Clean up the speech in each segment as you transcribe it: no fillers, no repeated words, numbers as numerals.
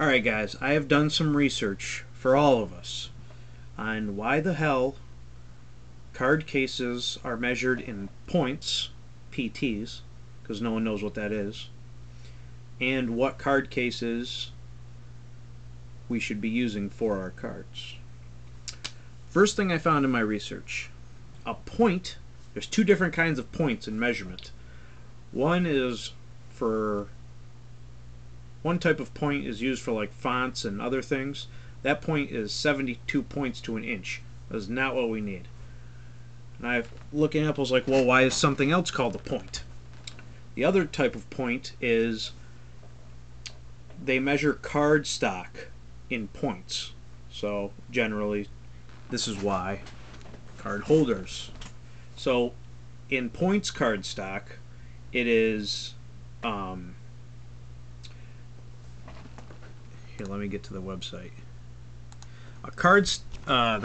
Alright guys, I have done some research for all of us on why the hell card cases are measured in points, PTs, because no one knows what that is, and what card cases we should be using for our cards. First thing I found in my research, a point, there's two different kinds of points in measurement. One type of point is used for like fonts and other things. That point is 72 points to an inch. That is not what we need. And I looking up, I was like, well, why is something else called a point? The other type of point is they measure card stock in points. So generally, this is why card holders. So in points card stock, it is here, let me get to the website. The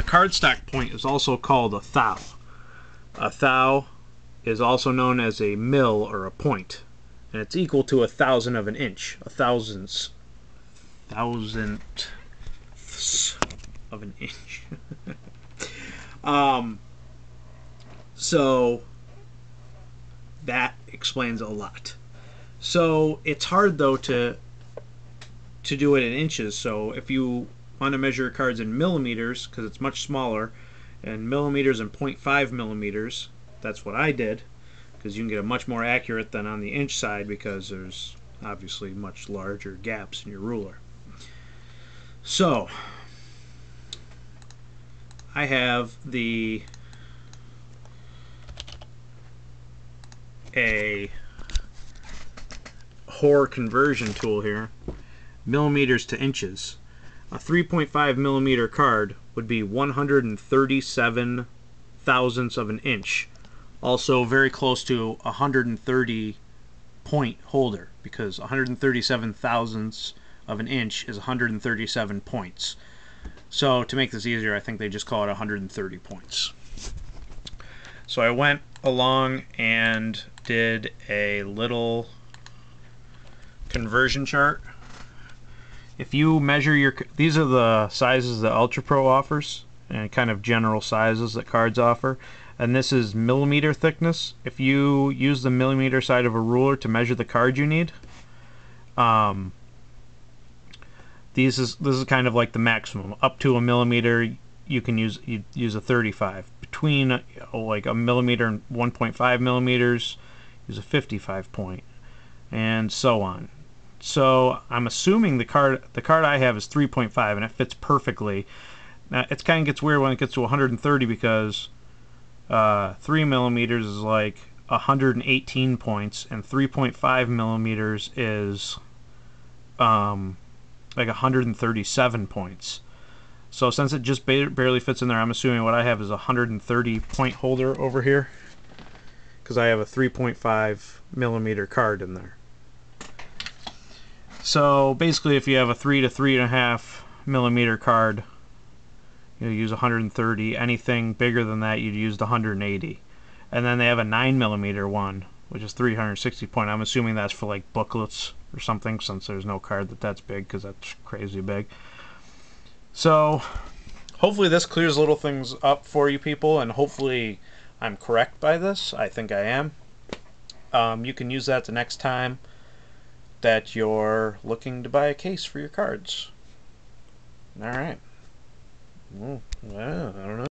card stock point is also called a thou. A thou is also known as a mil or a point, and it's equal to 1,000 of an inch. A thousandths of an inch. So that explains a lot. So it's hard though to do it in inches. So if you want to measure cards in millimeters, because it's much smaller, and millimeters and 0.5 millimeters, that's what I did, because you can get it much more accurate than on the inch side, because there's obviously much larger gaps in your ruler. So I have a Hoare conversion tool here, millimeters to inches. A 3.5 millimeter card would be 137 thousandths of an inch. Also very close to 130 point holder, because 137 thousandths of an inch is 137 points. So to make this easier, I think they just call it 130 points. So I went along and did a little conversion chart. If you measure your, these are the sizes that Ultra Pro offers, and kind of general sizes that cards offer, and this is millimeter thickness. If you use the millimeter side of a ruler to measure the card you need, this is kind of like the maximum. Up to a millimeter, you can use a 35. Between like a millimeter and 1.5 millimeters, use a 55 point, and so on. So I'm assuming the card I have is 3.5, and it fits perfectly. Now it kind of gets weird when it gets to 130, because 3 millimeters is like 118 points, and 3.5 millimeters is like 137 points. So since it just barely fits in there, I'm assuming what I have is a 130 point holder over here, because I have a 3.5 millimeter card in there. So basically, if you have a 3 to 3.5 millimeter card, you'll use 130. Anything bigger than that, you'd use the 180. And then they have a 9 millimeter one, which is 360 point. I'm assuming that's for like booklets or something, since there's no card that's big, because that's crazy big. So hopefully this clears little things up for you people, and hopefully I'm correct by this. I think I am. You can use that the next time that you're looking to buy a case for your cards. Alright. Yeah,